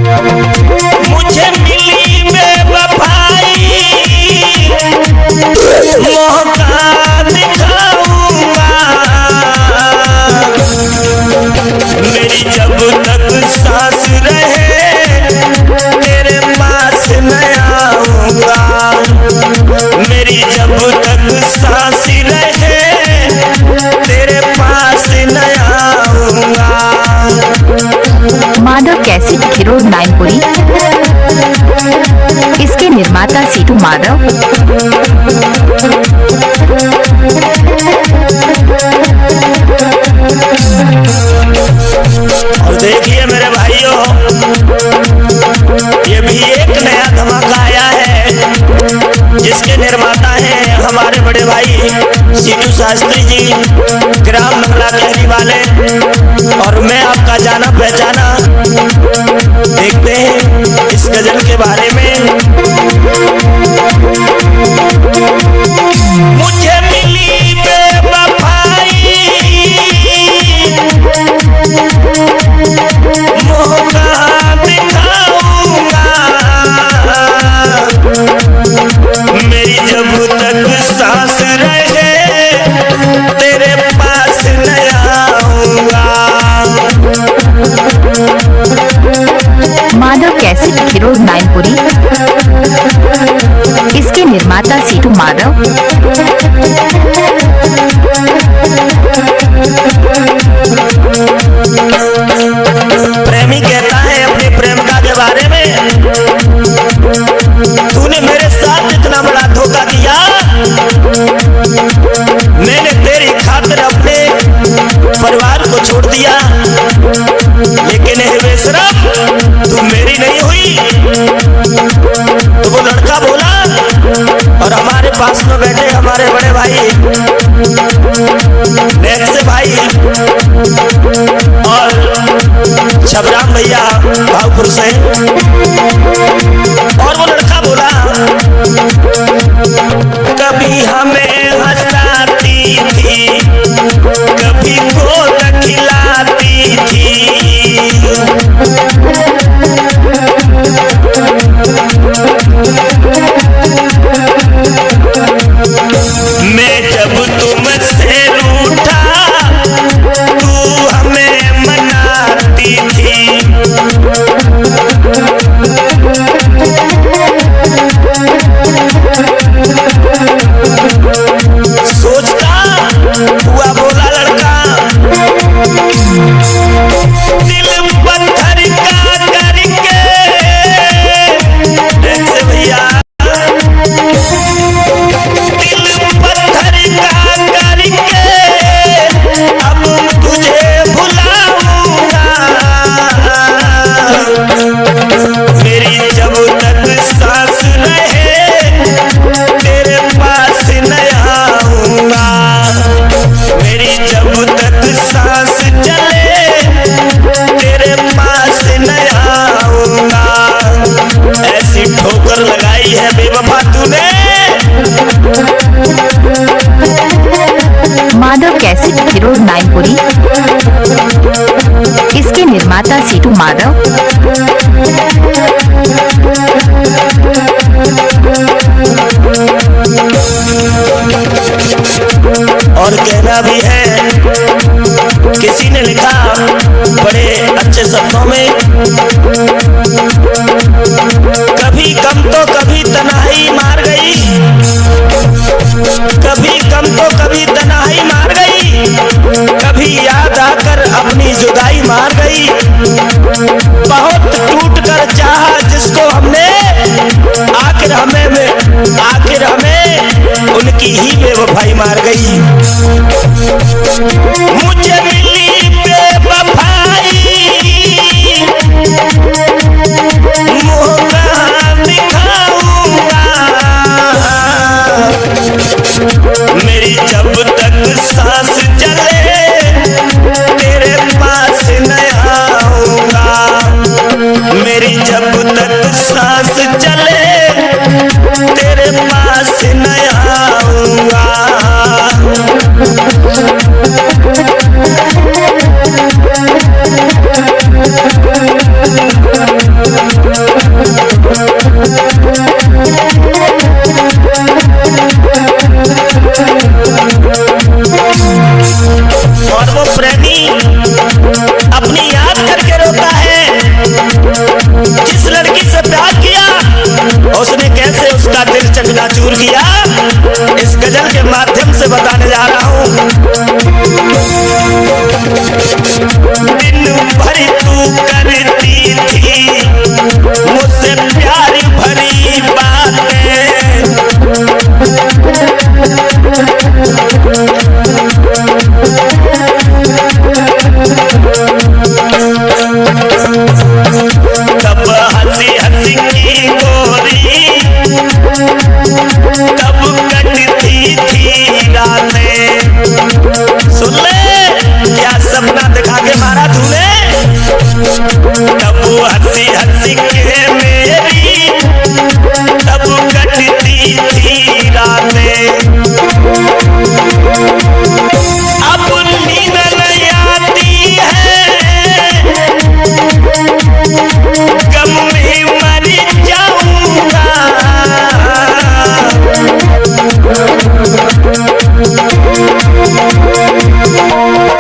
मुझे मिली बेवफाई मौका दिखाऊंगा, मेरी जब तक सांस रहे तेरे पास न आऊंगा, मेरी जब तक सांस रहे तेरे पास न आऊंगा। माधव कैसेट खिरोड नाइनपुरी। इसके निर्माता सीटू माधव। और देखिए मेरे भाइयों, ये भी एक नया धमाका आया है जिसके निर्माता हैं हमारे बड़े भाई सीटू शास्त्री जी, ग्राम मंगला कहरी वाले। और मैं आपका जाना पहचाना, देखते हैं इस गजल के बारे में। मुझे मिली बेवफाई मौका दिखाऊंगा, मेरी जब तक सांस रहे तेरे पास न आऊंगा। माधव कैसेट खिरोड नाइनपुरी। इसके निर्माता सीटू माधव। प्रेमी कहता है अपनी प्रेमिका के बारे में, तूने मेरे साथ इतना बड़ा धोखा दिया, मैंने तेरी खातिर अपने परिवार को छोड़ दिया, लेकिन हे बेशरम तू मेरी नहीं हुई। तो वो लड़का बोला, और हमारे पास में बैठे हमारे बड़े भाई नेक्स्ट भाई और शबराम भैया भावपुर से, और वो लड़का बोला, कभी हमें हंसाती थी, कभी गोद खिलाती थी, मैं जब तुमसे रूठा तू हमें मनाती थी, सोचता हुआ बोला लड़का, दिल पत्थर का करके ऐसे भैया, दिल पत्थर का करके अब तुझे भुलाऊंगा, मेरी जब तक सांस रहे तेरे पास न आऊंगा, मेरी जब तक सांस चले तेरे पास न आऊंगा। ऐसी ठोकर लगाई है बेवफा तूने। माधव कैसेट खिरोड नाइनपुरी। इसके निर्माता सीटू माधव। और कहना भी है, किसी ने लिखा बड़े अच्छे शब्दों में, कभी कम तो कभी तन्हाई मार गई, कभी कम तो कभी तन्हाई मार गई, कभी याद आकर अपनी जुदाई मार गई, बहुत टूट कर चाहा जिसको हमने, आखिर हमें उनकी ही बेवफाई मार गई। मुझे मिली बेवफाई मौका दिखाऊंगा, मेरी जब तक सांस चले तेरे पास न आऊंगा। किया इस गजल के माध्यम से बताने जा रहा हूँ। दिन भर तू करती थी मुझसे प्यार भरी बातें, तब हंसी हंसी की गोरी तब कटती थी रातें। सुन ले क्या सपना दिखा के मारा तूने, तब हंसी हंसी के मेरी तब कटती थी रातें। अब नींद नहीं आती है, गम में मर जाऊंगा।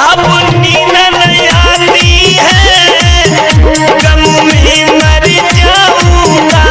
अब नींद नहीं आती है, गम में मर जाऊंगा।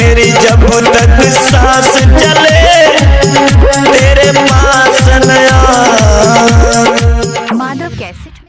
मेरी जब तक सांस